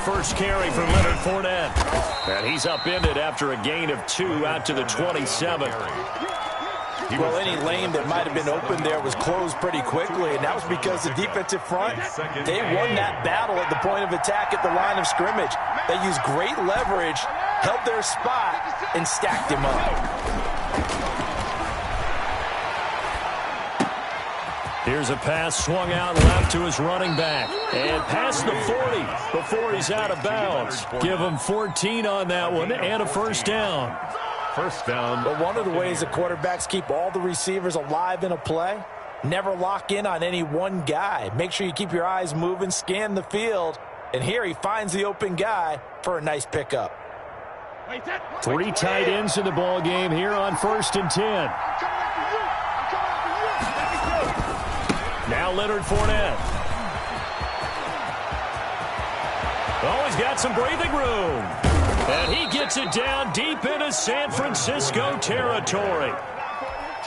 first carry for Leonard Fournette. And he's upended after a gain of 2 out to the 27. Well, any lane that might have been open there was closed pretty quickly, and that was because the defensive front, they won that battle at the point of attack at the line of scrimmage. They used great leverage, held their spot, and stacked him up. Here's a pass swung out left to his running back. And past the 40 before he's out of bounds. Give him 14 on that one and a first down. First down. But one of the ways that quarterbacks keep all the receivers alive in a play, never lock in on any one guy. Make sure you keep your eyes moving, scan the field. And here he finds the open guy for a nice pickup. 3 tight ends in the ball game here on 1st and 10. Now Leonard Fournette. Oh, he's got some breathing room. And he gets it down deep into San Francisco territory.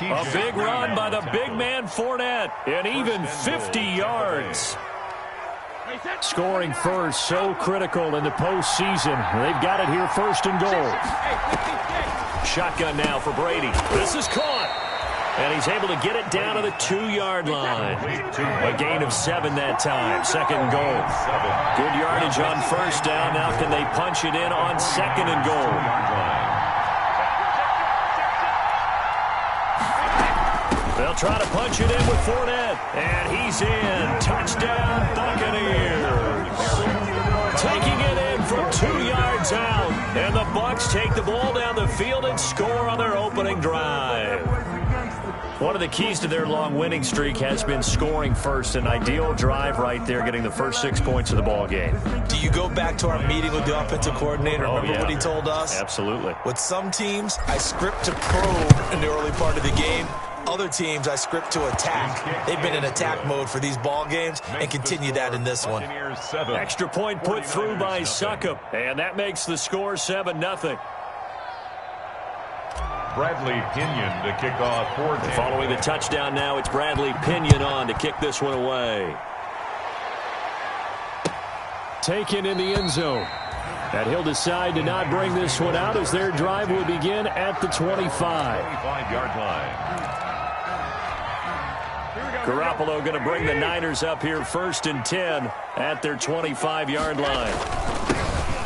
A big run by the big man Fournette, and even 50 yards. Scoring first, so critical in the postseason. They've got it here, 1st and goal. Shotgun now for Brady. This is caught. And he's able to get it down to the 2-yard line. A gain of 7 that time. 2nd and goal. Good yardage on 1st down. Now can they punch it in on 2nd and goal? They'll try to punch it in with Fournette. And he's in. Touchdown, Buccaneers. Taking it in from 2 yards out. And the Bucs take the ball down the field and score on their opening drive. One of the keys to their long winning streak has been scoring first. An ideal drive right there, getting the first 6 points of the ball game. Do you go back to our meeting with the offensive coordinator? Remember what he told us? Absolutely. With some teams, I script to probe in the early part of the game. Other teams, I script to attack. They've been in attack mode for these ball games and continue that in this one. Extra point put through by Succop, and that makes the score 7-0. Bradley Pinion to kick off for Tampa. Following the touchdown now, it's Bradley Pinion on to kick this one away. Taken in the end zone. And he'll decide to not bring this one out as their drive will begin at the 25-yard line. Garoppolo going to bring the Niners up here 1st and 10 at their 25-yard line.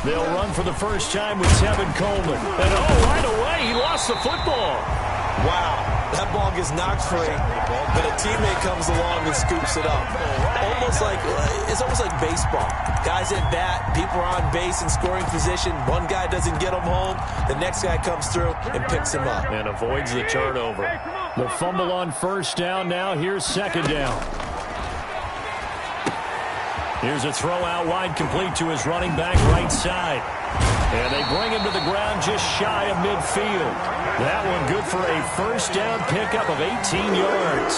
They'll run for the first time with Tevin Coleman. And right away, he lost the football. Wow, that ball gets knocked free, but a teammate comes along and scoops it up. It's almost like baseball. Guys at bat, people are on base in scoring position. One guy doesn't get him home. The next guy comes through and picks him up. And avoids the turnover. The fumble on 1st down now. Here's 2nd down. Here's a throw out wide, complete to his running back right side. And they bring him to the ground just shy of midfield. That one good for a 1st down pickup of 18 yards.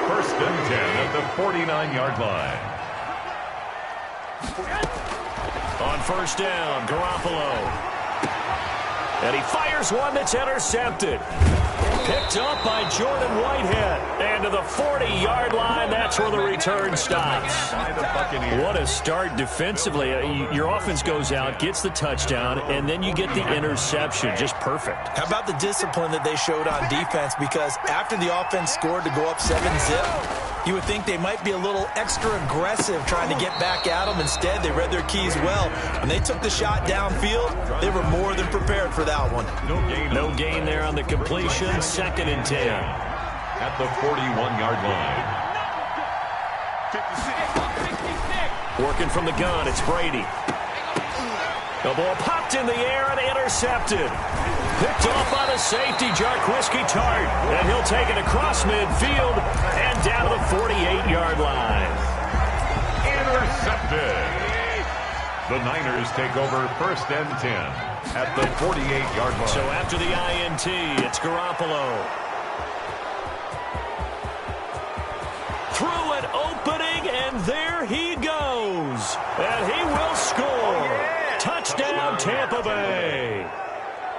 1st and 10 at the 49-yard line. On 1st down, Garoppolo. And he fires one that's intercepted. Picked up by Jordan Whitehead. And to the 40-yard line, that's where the return stops. What a start defensively. Your offense goes out, gets the touchdown, and then you get the interception. Just perfect. How about the discipline that they showed on defense? Because after the offense scored to go up 7-zip, you would think they might be a little extra aggressive trying to get back at them. Instead, they read their keys well. When they took the shot downfield, they were more than prepared for that one. No gain there on the completion. 2nd and 10. At the 41-yard line. Working from the gun, it's Brady. The ball popped in the air and intercepted. Picked off by the safety, Jarquiski Tart. And he'll take it across midfield and down to the 48-yard line. Intercepted. The Niners take over 1st and 10 at the 48-yard line. So after the INT, it's Garoppolo. Through an opening, and there he goes. And he will score. Touchdown, Tampa Bay.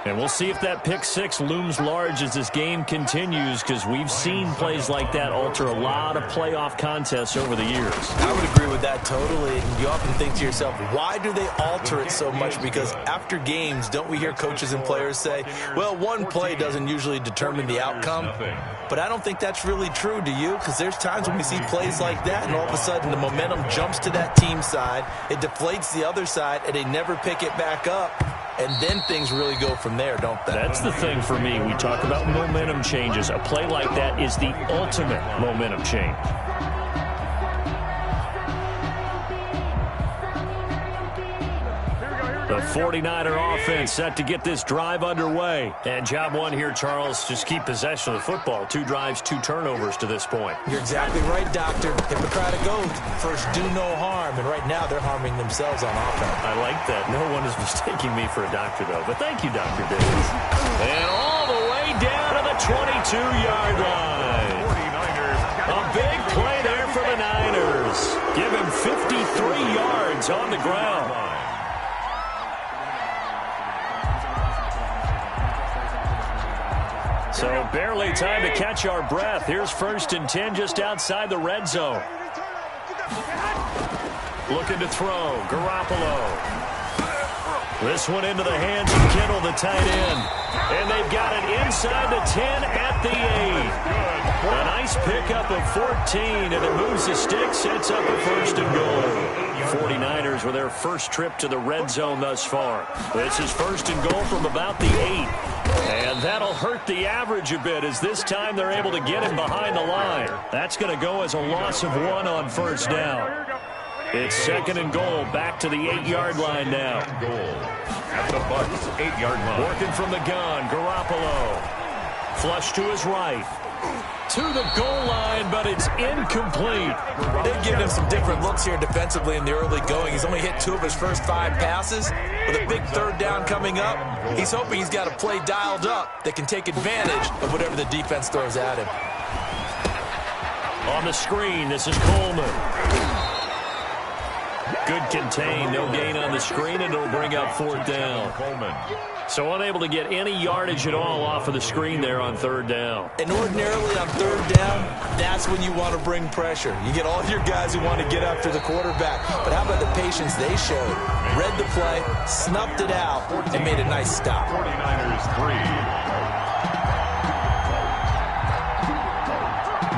And we'll see if that pick six looms large as this game continues, because we've seen plays like that alter a lot of playoff contests over the years. I would agree with that totally. And you often think to yourself, why do they alter it so much? Because after games, don't we hear coaches and players say, well, one play doesn't usually determine the outcome? But I don't think that's really true, do you? Because there's times when we see plays like that, and all of a sudden the momentum jumps to that team side, it deflates the other side, and they never pick it back up. And then things really go from there, don't they? That's the thing for me. We talk about momentum changes. A play like that is the ultimate momentum change. The 49er offense set to get this drive underway. And job one here, Charles, just keep possession of the football. 2 drives, 2 turnovers to this point. You're exactly right, Doctor. Hippocratic oath. First, do no harm. And right now, they're harming themselves on offense. I like that. No one is mistaking me for a doctor, though. But thank you, Dr. Davis. And all the way down to the 22-yard line. A big play there for the Niners. Give him 53 yards on the ground. So barely time to catch our breath. Here's 1st and 10 just outside the red zone. Looking to throw. Garoppolo. This one into the hands of Kittle, the tight end. And they've got it inside the 10 at the 8. A nice pickup of 14, and it moves the stick, sets up a 1st and goal. 49ers with their first trip to the red zone thus far. This is 1st and goal from about the 8. And that'll hurt the average a bit, as this time they're able to get him behind the line. That's going to go as a loss of 1 on 1st down. It's 2nd and goal, back to the 8-yard line now. Goal at the Bucs 8-yard line. Working from the gun, Garoppolo. Flush to his right. To the goal line, but it's incomplete. They've given him some different looks here defensively in the early going. He's only hit 2 of his first 5 passes. With a big 3rd down coming up, he's hoping he's got a play dialed up that can take advantage of whatever the defense throws at him. On the screen, this is Coleman. Good contain, no gain on the screen, and it'll bring up 4th down. Coleman. So unable to get any yardage at all off of the screen there on 3rd down. And ordinarily on 3rd down, that's when you want to bring pressure. You get all your guys who want to get after the quarterback. But how about the patience they showed? Read the play, snuffed it out, and made a nice stop. 49ers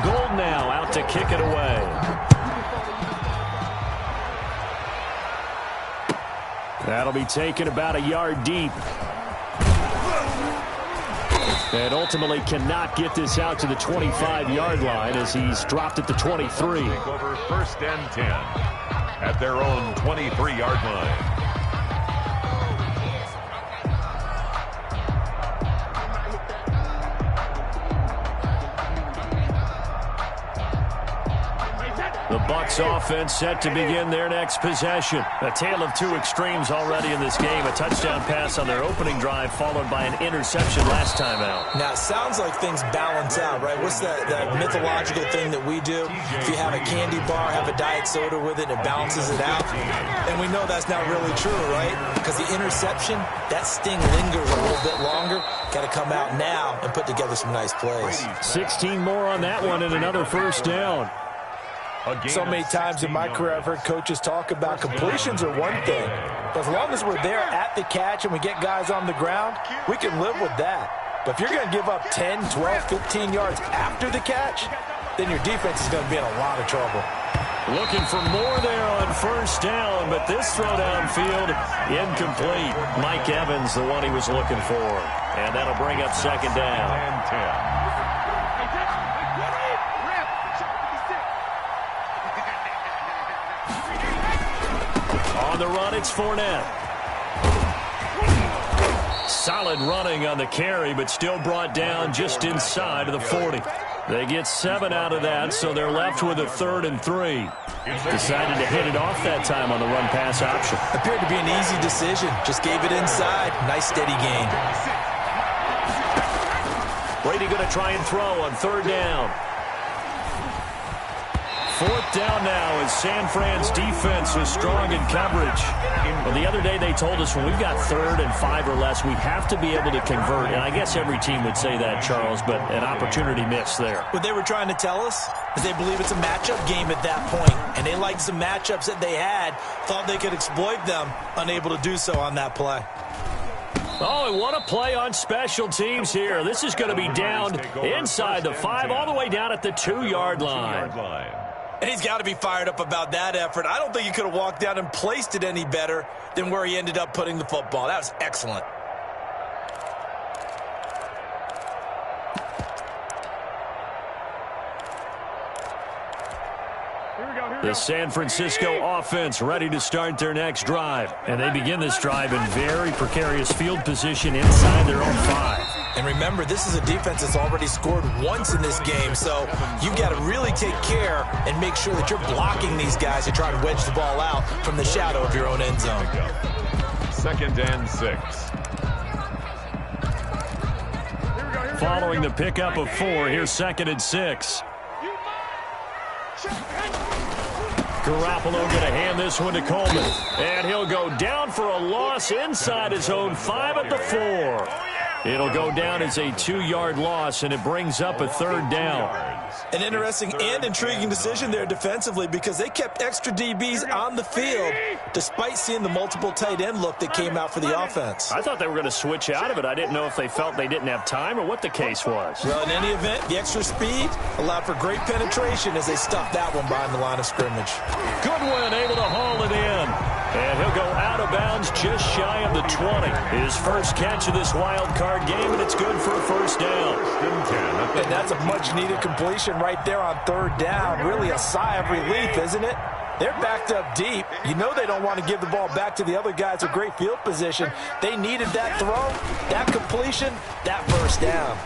3. Gold now out to kick it away. That'll be taken about a yard deep. And ultimately cannot get this out to the 25-yard line as he's dropped at the 23. Take over 1st and 10 at their own 23-yard line. The Bucs offense set to begin their next possession. A tale of 2 extremes already in this game. A touchdown pass on their opening drive, followed by an interception last time out. Now, it sounds like things balance out, right? What's that mythological thing that we do? If you have a candy bar, have a diet soda with it, it balances it out. And we know that's not really true, right? Because the interception, that sting lingers a little bit longer. Got to come out now and put together some nice plays. 16 more on that one and another 1st down. So many times in my career I've heard coaches talk about completions are one thing. But as long as we're there at the catch and we get guys on the ground, we can live with that. But if you're going to give up 10, 12, 15 yards after the catch, then your defense is going to be in a lot of trouble. Looking for more there on 1st down, but this throw downfield incomplete. Mike Evans, the one he was looking for. And that'll bring up 2nd down. And 10. On the run, it's Fournette. Solid running on the carry, but still brought down just inside of the 40. They get 7 out of that, so they're left with a 3rd and 3. Decided to hit it off that time on the run-pass option. Appeared to be an easy decision. Just gave it inside. Nice steady gain. Brady going to try and throw on 3rd down. 4th down now as San Fran's defense is strong in coverage. Well, the other day they told us when we've got 3rd and 5 or less, we have to be able to convert. And I guess every team would say that, Charles, but an opportunity missed there. What they were trying to tell us is they believe it's a matchup game at that point. And they liked some matchups that they had, thought they could exploit them, unable to do so on that play. Oh, and what a play on special teams here. This is going to be down inside the 5, all the way down at the 2-yard line. And he's got to be fired up about that effort. I don't think he could have walked down and placed it any better than where he ended up putting the football. That was excellent. The San Francisco offense ready to start their next drive. And they begin this drive in very precarious field position inside their own 5. And remember, this is a defense that's already scored once in this game, so you've got to really take care and make sure that you're blocking these guys to try to wedge the ball out from the shadow of your own end zone. 2nd and 6. Following the pickup of 4, here's 2nd and 6. Garoppolo going to hand this one to Coleman. And he'll go down for a loss inside his own 5 at the 4. It'll go down as a 2-yard loss, and it brings up a 3rd down. An interesting and intriguing decision there defensively because they kept extra DBs on the field despite seeing the multiple tight end look that came out for the offense. I thought they were going to switch out of it. I didn't know if they felt they didn't have time or what the case was. Well, in any event, the extra speed allowed for great penetration as they stuffed that one behind the line of scrimmage. Goodwin able to haul it in. And he'll go out of bounds just shy of the 20. His first catch of this wild card game, and it's good for a 1st down. And that's a much-needed completion right there on 3rd down. Really a sigh of relief, isn't it? They're backed up deep. You know they don't want to give the ball back to the other guys with great field position. They needed that throw, that completion, that 1st down.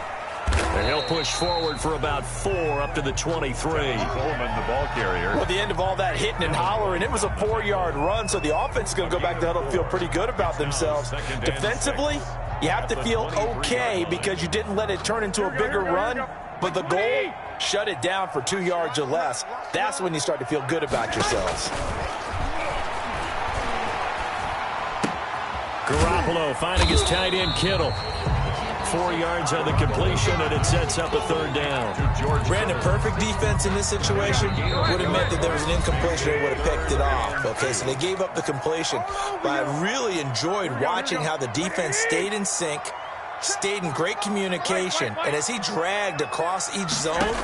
And he'll push forward for about 4 up to the 23. Coleman, the ball carrier. Well, at the end of all that hitting and hollering, it was a 4-yard run, so the offense is going to go back to huddle and feel pretty good about themselves. Defensively, you have to feel okay because you didn't let it turn into a bigger run, but the goal, shut it down for 2 yards or less. That's when you start to feel good about yourselves. Garoppolo finding his tight end Kittle. 4 yards on the completion, and it sets up a 3rd down. Brandon, perfect defense in this situation would have meant that there was an incompletion. They would have picked it off. Okay, so they gave up the completion. But I really enjoyed watching how the defense stayed in sync, stayed in great communication. And as he dragged across each zone,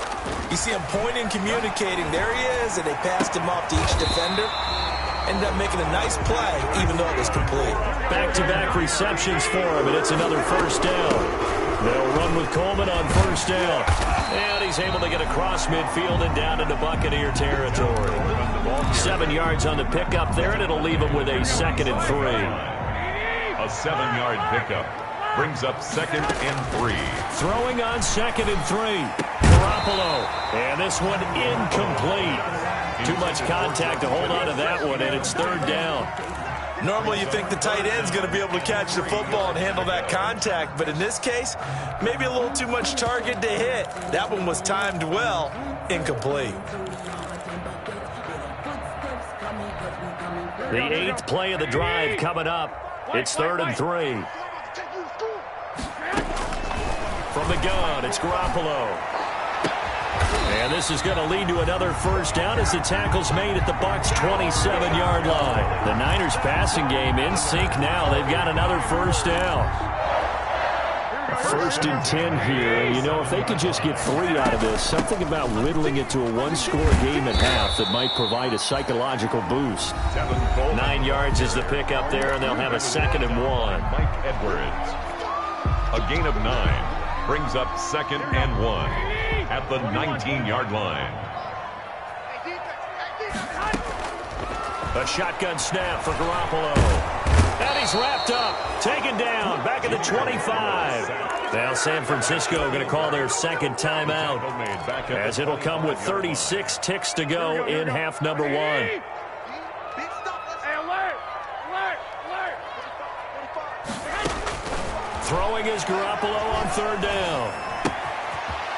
you see him pointing, communicating. There he is, and they passed him off to each defender. Ended up making a nice play, even though it was complete. Back-to-back receptions for him, and it's another 1st down. They'll run with Coleman on 1st down. And he's able to get across midfield and down into Buccaneer territory. 7 yards on the pickup there, and it'll leave him with a 2nd and 3. A 7-yard pickup brings up 2nd and 3. Throwing on 2nd and 3. Garoppolo. And this one incomplete. Too much contact to hold on to that one, and it's 3rd down. Normally you think the tight end's going to be able to catch the football and handle that contact, but in this case, maybe a little too much target to hit. That one was timed well, incomplete. The 8th play of the drive coming up. It's 3rd and 3. From the gun, it's Garoppolo. And this is going to lead to another 1st down as the tackle's made at the Bucs' 27-yard line. The Niners passing game in sync now. They've got another 1st down. 1st and 10 here. You know, if they could just get 3 out of this, something about whittling it to a 1-score game at half that might provide a psychological boost. 9 yards is the pickup there, and they'll have a 2nd and 1. Mike Edwards. A gain of 9. Brings up 2nd and 1 at the 19-yard line. A shotgun snap for Garoppolo. And he's wrapped up, taken down, back at the 25. Now San Francisco going to call their 2nd timeout, as it'll come with 36 ticks to go in half number 1. Throwing is Garoppolo on 3rd down.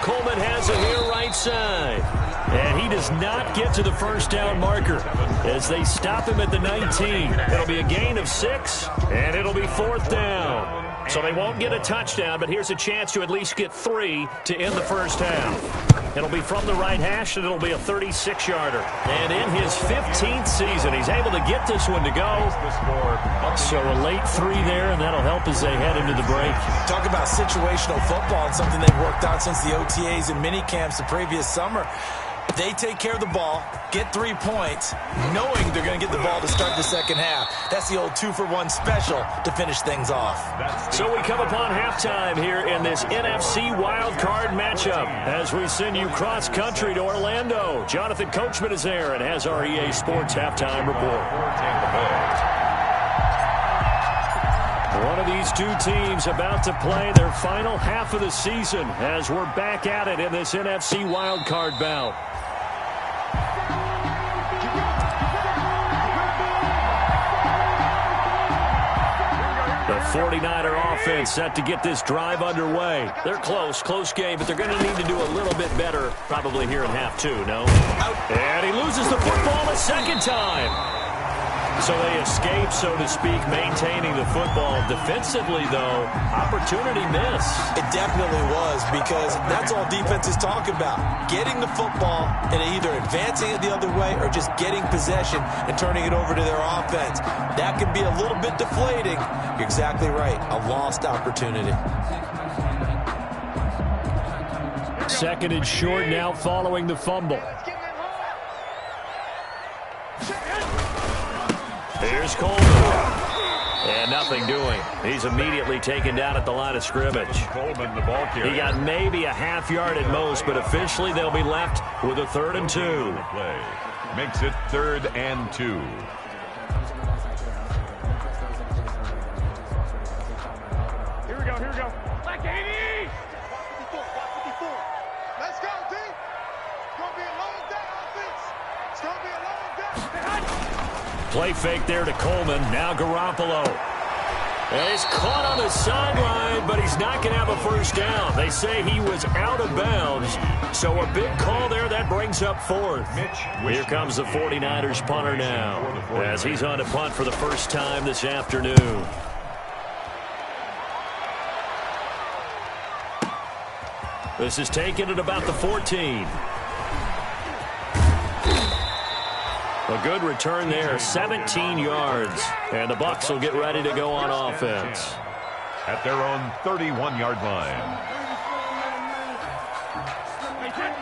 Coleman has it here right side. And he does not get to the first down marker as they stop him at the 19. It'll be a gain of 6, and it'll be 4th down. So they won't get a touchdown, but here's a chance to at least get 3 to end the first half. It'll be from the right hash, and it'll be a 36-yarder. And in his 15th season, he's able to get this one to go. So a late 3 there, and that'll help as they head into the break. Talk about situational football and something they've worked on since the OTAs and mini camps the previous summer. They take care of the ball, get 3 points, knowing they're going to get the ball to start the second half. That's the old 2-for-1 special to finish things off. So we come upon halftime here in this NFC wildcard matchup as we send you cross-country to Orlando. Jonathan Coachman is there and has our EA Sports halftime report. One of these two teams about to play their final half of the season as we're back at it in this NFC wildcard bout. The 49er offense set to get this drive underway. They're close game, but they're going to need to do a little bit better probably here in half 2, no? And he loses the football a second time. So they escape, so to speak, maintaining the football. Defensively, though, opportunity miss. It definitely was, because that's all defenses talk about. Getting the football and either advancing it the other way or just getting possession and turning it over to their offense. That can be a little bit deflating. You're exactly right. A lost opportunity. Second and short now following the fumble. Here's Coleman. And nothing doing. He's immediately taken down at the line of scrimmage. Coleman, the ball carrier. He got maybe a half yard at most, but officially they'll be left with a 3rd and 2. Play makes it 3rd and 2. Here we go. Black 80! Let's go, D! It's going to be a long day, offense. It's going to be a long day. Play fake there to Coleman. Now Garoppolo. And he's caught on the sideline, but he's not going to have a first down. They say he was out of bounds. So a big call there. That brings up 4th. Here comes the 49ers punter now as he's on to punt for the first time this afternoon. This is taken at about the 14. A good return there, 17 yards. And the Bucs will get ready to go on offense. At their own 31-yard line.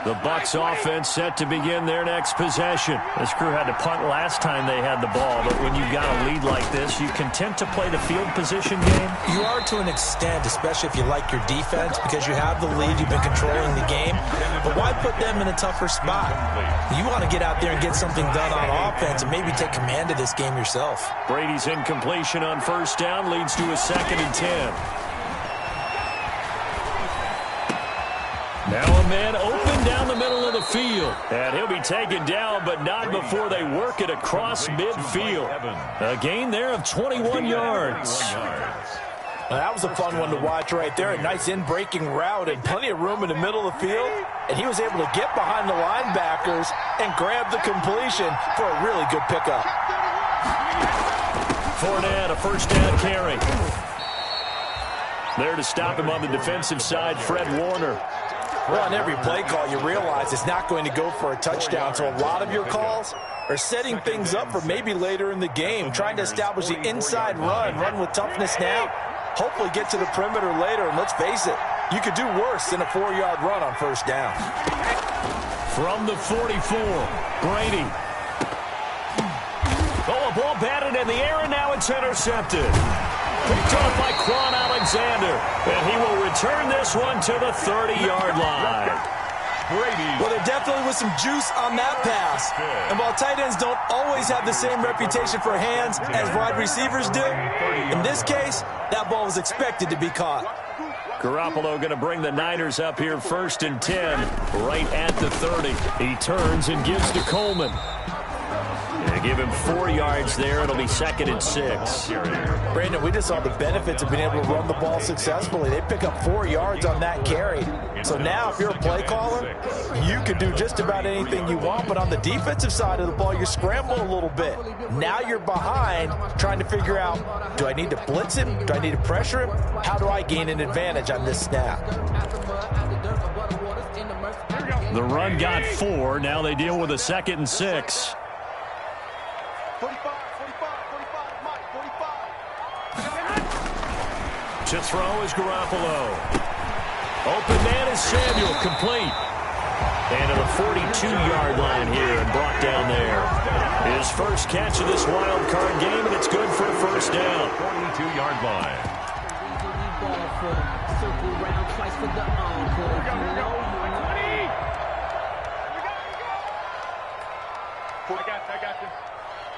The Bucs offense set to begin their next possession. This crew had to punt last time they had the ball, but when you've got a lead like this, you content to play the field position game? You are to an extent, especially if you like your defense, because you have the lead, you've been controlling the game. But why put them in a tougher spot? You want to get out there and get something done on offense and maybe take command of this game yourself. Brady's incompletion on first down leads to a 2nd and 10. Now a man open down the middle of the field. And he'll be taken down, but not before they work it across midfield. A gain there of 21 yards. Now, that was a fun one to watch right there. A nice in-breaking route and plenty of room in the middle of the field. And he was able to get behind the linebackers and grab the completion for a really good pickup. Fournette, a first down carry. There to stop him on the defensive side, Fred Warner. Well, on every play call, you realize it's not going to go for a touchdown. So a lot of your calls are setting things up for maybe later in the game, trying to establish the inside run with toughness now. Hopefully get to the perimeter later, and let's face it, you could do worse than a 4-yard run on first down. From the 44, Brady. Oh, a ball batted in the air, and now it's intercepted. Picked off by Quan Alexander, and he will return this one to the 30-yard line. Well, there definitely was some juice on that pass. And while tight ends don't always have the same reputation for hands as wide receivers do, in this case, that ball was expected to be caught. Garoppolo going to bring the Niners up here 1st and 10, right at the 30. He turns and gives to Coleman. They give him 4 yards there. It'll be 2nd and 6. Brandon, we just saw the benefits of being able to run the ball successfully. They pick up 4 yards on that carry. So now if you're a play caller, you can do just about anything you want, but on the defensive side of the ball, you're scrambling a little bit. Now you're behind trying to figure out, do I need to blitz him? Do I need to pressure him? How do I gain an advantage on this snap? The run got 4. Now they deal with a 2nd and 6. 45, Mike, 45. To throw is Garoppolo. Open man is Samuel, complete. And to the 42-yard line here and brought down there. His first catch of this wild card game, and it's good for a first down. 42-yard line. I got this.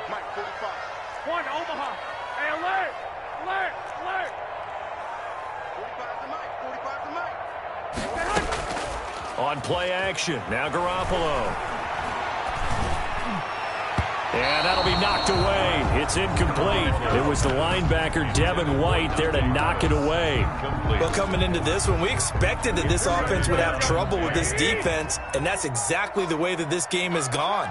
Mike, 45. One, Omaha. Hey, alert! Alert! Alert! 45 to Mike. 45 to Mike. On play action, now Garoppolo. And that'll be knocked away. It's incomplete. It was the linebacker, Devin White, there to knock it away. Well, coming into this one, we expected that this offense would have trouble with this defense, and that's exactly the way that this game has gone.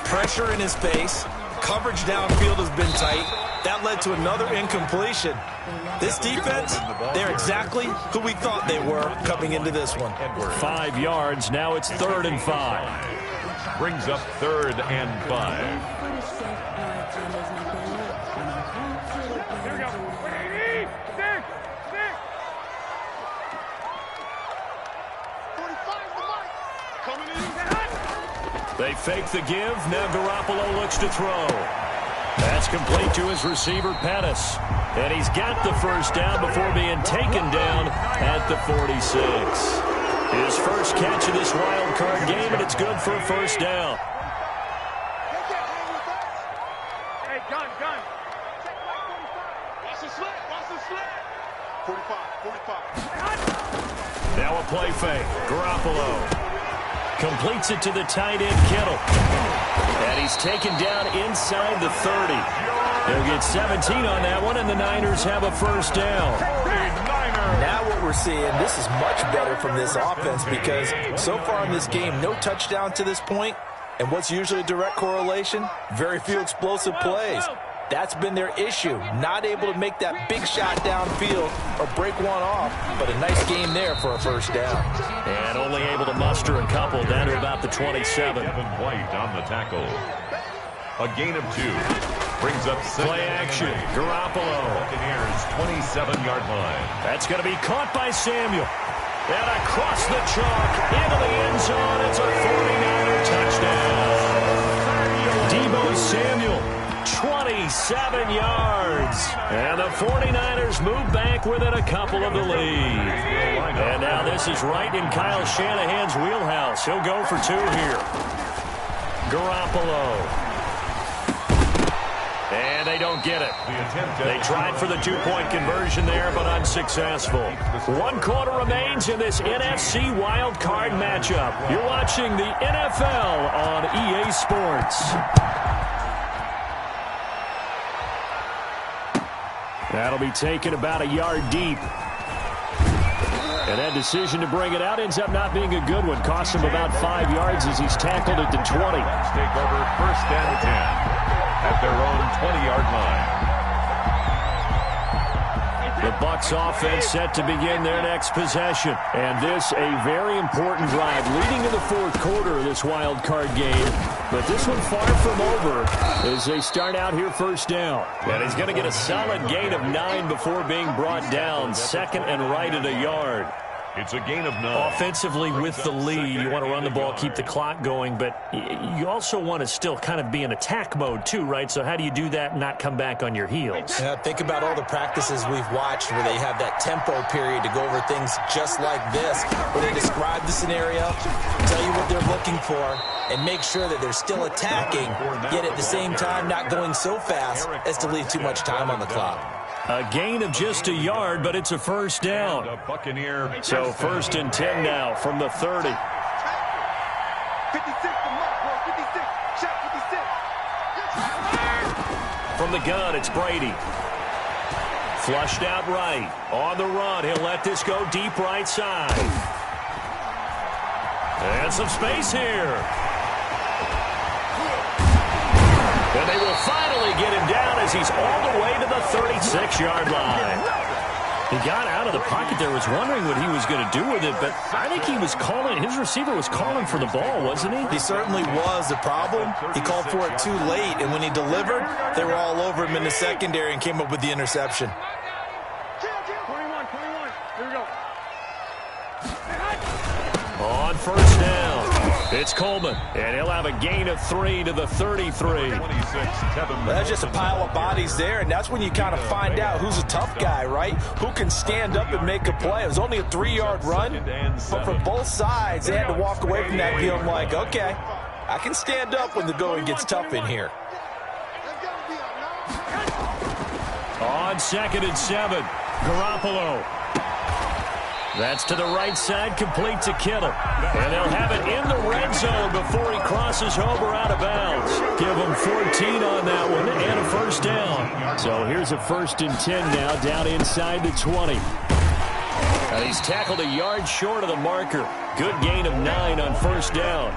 Pressure in his face. Coverage downfield has been tight. That led to another incompletion. This defense, they're exactly who we thought they were coming into this one. 5 yards. Now it's 3rd and 5. Brings up 3rd and 5. Here we go. 6. 45 to Mike. Coming in. They fake the give. Now Garoppolo looks to throw. That's complete to his receiver, Pettis. And he's got the first down before being taken down at the 46. His first catch of this wild card game, and it's good for a first down. Hey, gun. Check Mike 45. Watch the slant. 45. Now a play fake. Garoppolo completes it to the tight end, Kittle. And he's taken down inside the 30. They'll get 17 on that one, and the Niners have a first down. Now what we're seeing, this is much better from this offense because so far in this game, no touchdown to this point. And what's usually a direct correlation? Very few explosive plays. That's been their issue. Not able to make that big shot downfield or break one off, but a nice game there for a first down. And only able to muster a couple down to about the 27. Devin White on the tackle. A gain of 2. Brings up play action. Garoppolo. Buccaneers 27-yard line. That's going to be caught by Samuel. And across the chalk into the end zone. It's a 49er touchdown. Deebo Samuel, 27 yards. And the 49ers move back within a couple of the lead. And now this is right in Kyle Shanahan's wheelhouse. He'll go for 2 here. Garoppolo. And they don't get it. They tried for the 2-point conversion there, but unsuccessful. 1 quarter remains in this NFC wild card matchup. You're watching the NFL on EA Sports. That'll be taken about a yard deep. And that decision to bring it out ends up not being a good one. Cost him about 5 yards as he's tackled at the 20. Let's take over 1st and 10 at their own 20-yard line. The Bucs offense set to begin their next possession. And this a very important drive leading to the 4th quarter of this wild card game. But this one far from over as they start out here first down. And he's going to get a solid gain of 9 before being brought down. 2nd and right at a yard. It's a gain of 9. Offensively with the lead, you want to run the ball, keep the clock going, but you also want to still kind of be in attack mode too, right? So how do you do that and not come back on your heels? Yeah, think about all the practices we've watched where they have that tempo period to go over things just like this, where they describe the scenario, tell you what they're looking for, and make sure that they're still attacking, yet at the same time not going so fast as to leave too much time on the clock. A gain of just a yard, but it's a first down. So 1st and 10 now from the 30. 56 to Mike, bro. 56. Check 56. from the gun, it's Brady. Flushed out right. On the run, he'll let this go deep right side. And some space here. And they will finally get him down as he's all the way to the 36-yard line. He got out of the pocket there, was wondering what he was going to do with it, but I think he was calling, his receiver was calling for the ball, wasn't he? He certainly was. The problem, he called for it too late, and when he delivered, they were all over him in the secondary and came up with the interception. 21, here we go. On first down, it's Coleman, and he'll have a gain of 3 to the 33. That's just a pile of bodies there, and that's when you kind of find out who's a tough guy, right? Who can stand up and make a play. It was only a 3-yard run, but for both sides, they had to walk away from that feeling like, okay, I can stand up when the going gets tough in here. On 2nd and 7, Garoppolo. That's to the right side, complete to Kittle. And they'll have it in the red zone before he crosses over out of bounds. Give him 14 on that one and a first down. So here's a 1st and 10 now, down inside the 20. And he's tackled a yard short of the marker. Good gain of 9 on first down.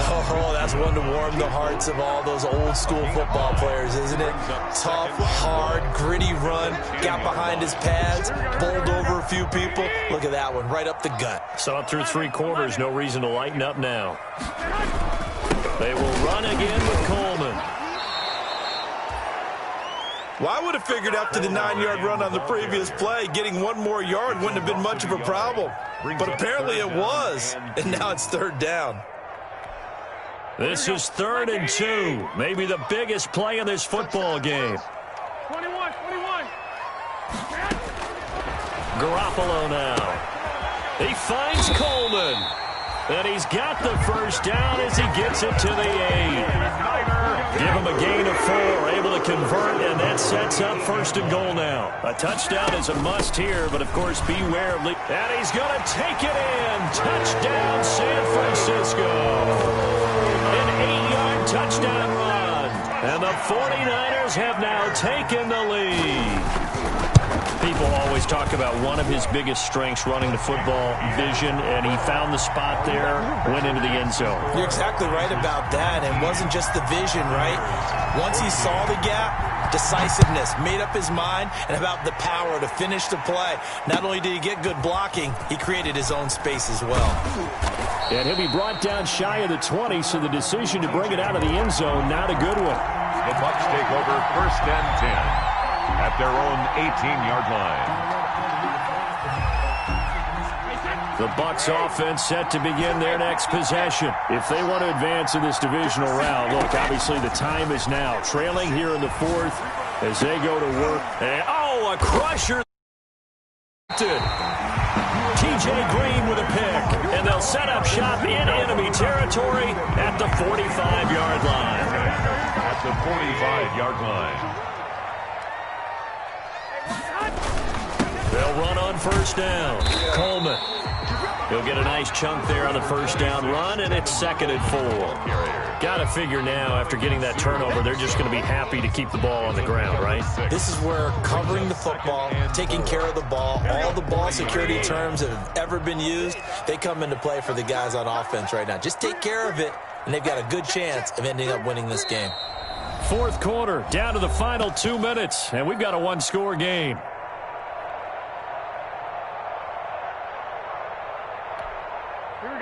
Oh, that's one to warm the hearts of all those old school football players, isn't it? Tough, hard, gritty run, got behind his pads, bowled over a few people. Look at that one, right up the gut. Saw it through 3 quarters, no reason to lighten up now. They will run again with Coleman. Well, I would have figured after the 9-yard run on the previous play, getting 1 more yard wouldn't have been much of a problem. But apparently it was, and now it's 3rd down. This is 3rd and 2. Maybe the biggest play in this football game. 21. Garoppolo now. He finds Coleman. And he's got the first down as he gets it to the 8. Give him a gain of 4, able to convert, and that sets up 1st and goal now. A touchdown is a must here, but of course beware of and he's going to take it in. Touchdown, San Francisco. An 8-yard touchdown run. And the 49ers have now taken the lead. People always talk about one of his biggest strengths running the football, vision, and he found the spot there, went into the end zone. You're exactly right about that. It wasn't just the vision, right? Once he saw the gap, decisiveness, made up his mind, and about the power to finish the play. Not only did he get good blocking, he created his own space as well. And he'll be brought down shy of the 20, so the decision to bring it out of the end zone, not a good one. The Bucs take over 1st and 10. At their own 18-yard line. The Bucs offense set to begin their next possession. If they want to advance in this divisional round, look, obviously the time is now. Trailing here in the 4th as they go to work. And, oh, a crusher. TJ Green with a pick. And they'll set up shop in enemy territory at the 45-yard line. At the 45-yard line. They'll run on 1st down. Coleman. He'll get a nice chunk there on the 1st down run, and it's 2nd and 4. Got to figure now, after getting that turnover, they're just going to be happy to keep the ball on the ground, right? This is where covering the football, taking care of the ball, all the ball security terms that have ever been used, they come into play for the guys on offense right now. Just take care of it, and they've got a good chance of ending up winning this game. 4th quarter, down to the final 2 minutes, and we've got a 1-score game.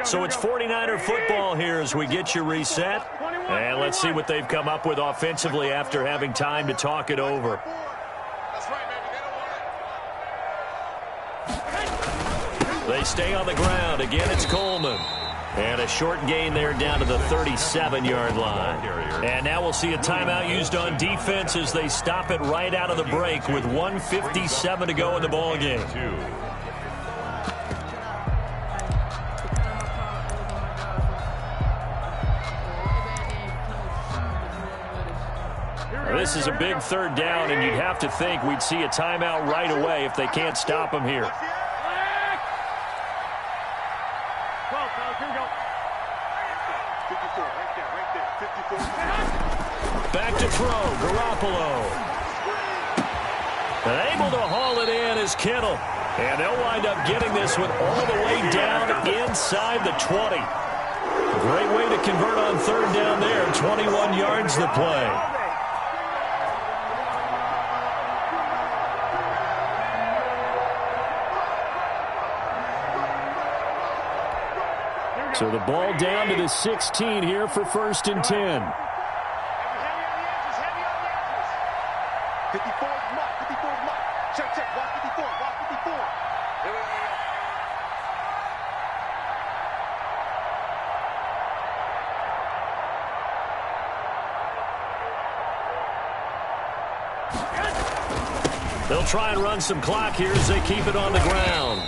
So it's 49er football here as we get you reset. And let's see what they've come up with offensively after having time to talk it over. They stay on the ground. Again, it's Coleman. And a short gain there down to the 37-yard line. And now we'll see a timeout used on defense as they stop it right out of the break with 1:57 to go in the ballgame. This is a big 3rd down, and you'd have to think we'd see a timeout right away if they can't stop him here. 12, fellas, here we go. 54, right there, 54. Back to throw, Garoppolo. And able to haul it in is Kittle. And they'll wind up getting this one all the way down inside the 20. Great way to convert on third down there. 21 yards the play. So the ball down to the 16 here for 1st and 10. 54 mark, 54 mark. Check, walk 54, walk 54. Here we go. They'll try and run some clock here as they keep it on the ground.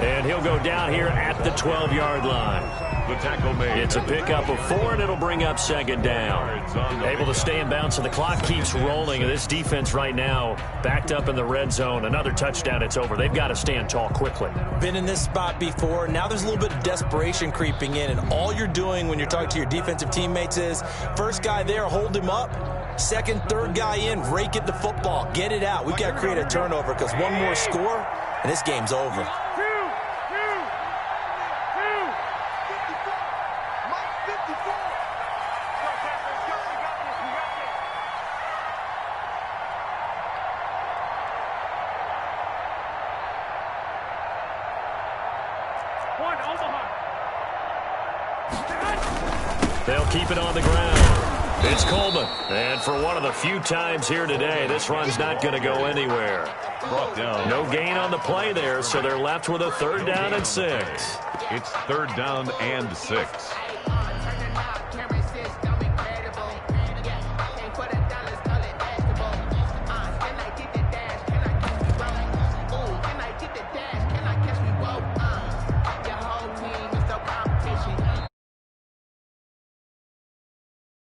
And he'll go down here at the 12-yard line. The tackle made. It's a pickup of 4, and it'll bring up 2nd down. Able to stay in bounds, and the clock keeps rolling. And this defense right now backed up in the red zone. Another touchdown, it's over. They've got to stand tall quickly. Been in this spot before. Now there's a little bit of desperation creeping in, and all you're doing when you're talking to your defensive teammates is, first guy there, hold him up. Second, third guy in, rake at the football. Get it out. We've got to create a turnover because one more score, and this game's over. They'll keep it on the ground. It's Coleman. And for one of the few times here today, this run's not going to go anywhere. Brought down. No gain on the play there, so they're left with a 3rd down and 6. It's 3rd down and 6.